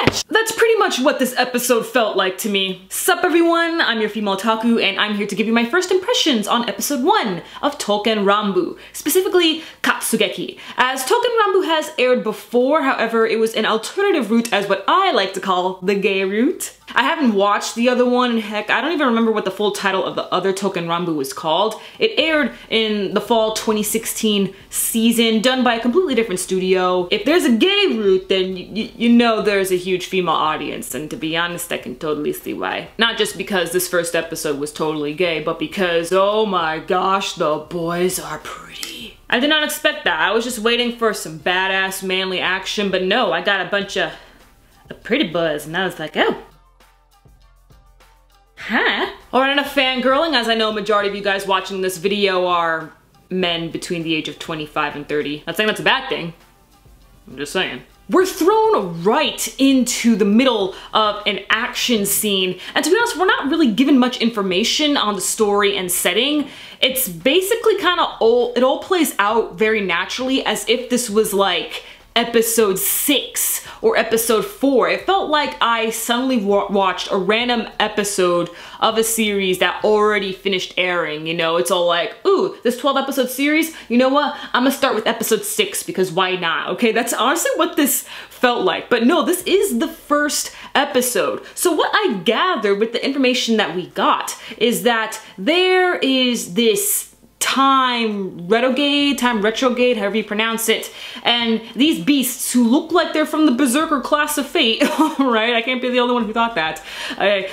much. That's pretty much what this episode felt like to me. Sup everyone, I'm your female otaku, and I'm here to give you my first impressions on episode 1 of Touken Ranbu, specifically Katsugeki. As Touken Ranbu has aired before, however, it was an alternative route as what I like to call the gay route. I haven't watched the other one, and heck, I don't even remember what the full title of the other Touken Ranbu was called. It aired in the fall 2016 season, done by a completely different studio. If there's a gay route, then you know there's a huge female audience, and to be honest, I can totally see why. Not just because this first episode was totally gay, but because, oh my gosh, the boys are pretty. I did not expect that. I was just waiting for some badass manly action, but no, I got a bunch of pretty boys, and I was like, oh. Huh? Alright, enough fangirling, as I know a majority of you guys watching this video are men between the age of 25 and 30. Not saying that's a bad thing. I'm just saying. We're thrown right into the middle of an action scene, and to be honest, we're not really given much information on the story and setting. It's basically kind of it all plays out very naturally, as if this was like episode 6 or episode 4. It felt like I suddenly watched a random episode of a series that already finished airing, you know? It's all like, ooh, this 12 episode series, you know what? I'm gonna start with episode 6 because why not? Okay, that's honestly what this felt like. But no, this is the first episode. So what I gathered with the information that we got is that there is this time retrograde, however you pronounce it, and these beasts who look like they're from the Berserker class of Fate, right? I can't be the only one who thought that.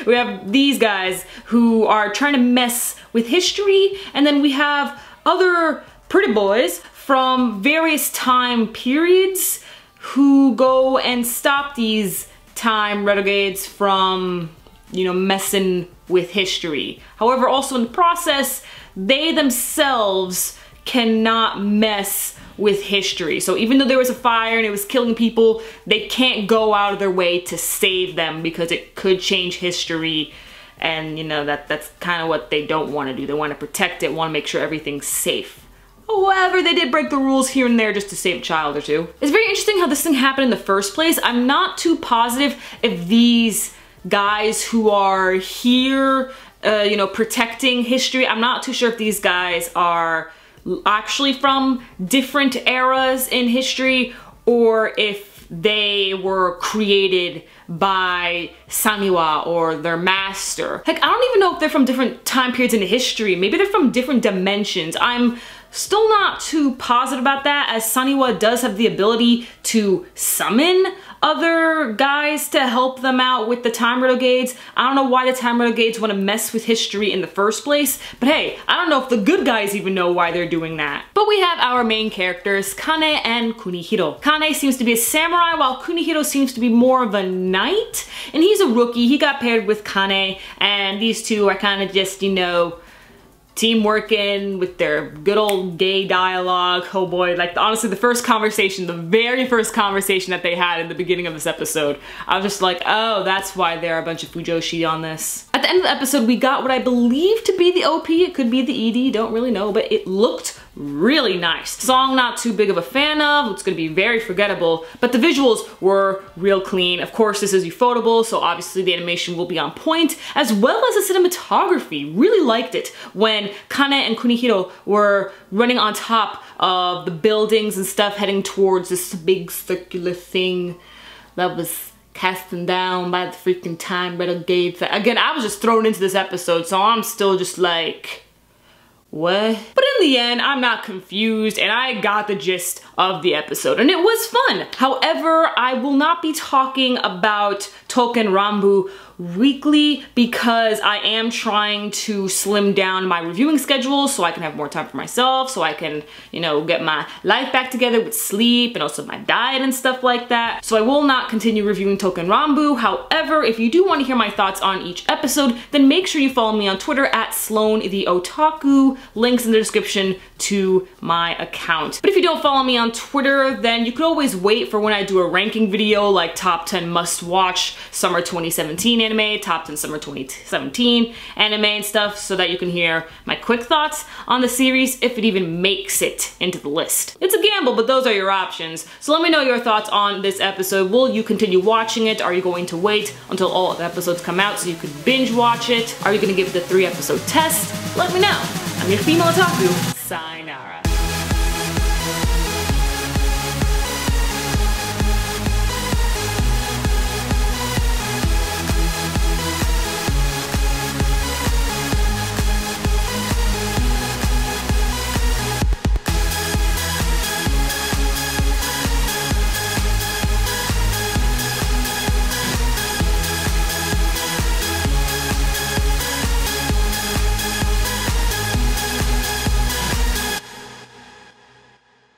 We have these guys who are trying to mess with history, and then we have other pretty boys from various time periods who go and stop these time retrogrades from, you know, messing with history. However, also in the process, they themselves cannot mess with history. So even though there was a fire and it was killing people, they can't go out of their way to save them because it could change history. And you know, that's kind of what they don't want to do. They want to protect it, want to make sure everything's safe. However, they did break the rules here and there just to save a child or two. It's very interesting how this thing happened in the first place. I'm not too positive if these guys who are here you know, protecting history, I'm not too sure if these guys are actually from different eras in history or if they were created by Saniwa or their master. Heck, I don't even know if they're from different time periods in history. Maybe they're from different dimensions. I'm still not too positive about that, as Saniwa does have the ability to summon other guys to help them out with the time retrogrades. I don't know why the time retrogrades want to mess with history in the first place, but hey, I don't know if the good guys even know why they're doing that. But we have our main characters, Kane and Kunihiro. Kane seems to be a samurai, while Kunihiro seems to be more of a knight, and he's a rookie. He got paired with Kane, and these two are kind of just, you know, team working with their good old gay dialogue. Oh boy, like honestly the first conversation, the very first conversation that they had in the beginning of this episode, I was just like, oh, that's why there are a bunch of fujoshi on this. At the end of the episode, we got what I believe to be the OP. It could be the ED, don't really know, but it looked really nice. Song not too big of a fan of, it's gonna be very forgettable, but the visuals were real clean. Of course, this is ufotable, so obviously the animation will be on point, as well as the cinematography. Really liked it when Kane and Kunihiro were running on top of the buildings and stuff, heading towards this big circular thing that was casting down by the freaking time retrograde. Again, I was just thrown into this episode, so I'm still just like, what? But in the end, I'm not confused and I got the gist of the episode and it was fun. However, I will not be talking about Touken Ranbu weekly because I am trying to slim down my reviewing schedule so I can have more time for myself, so I can, you know, get my life back together with sleep and also my diet and stuff like that. So I will not continue reviewing Touken Ranbu. However, if you do want to hear my thoughts on each episode, then make sure you follow me on Twitter at Sloan the Otaku. Links in the description to my account. But if you don't follow me on Twitter, then you could always wait for when I do a ranking video like top 10 must watch summer 2017 anime, top 10 summer 2017 anime and stuff, so that you can hear my quick thoughts on the series if it even makes it into the list. It's a gamble, but those are your options. So let me know your thoughts on this episode. Will you continue watching it? Are you going to wait until all of the episodes come out so you can binge watch it? Are you going to give it a 3-episode test? Let me know. I'm your female otaku. Sayonara.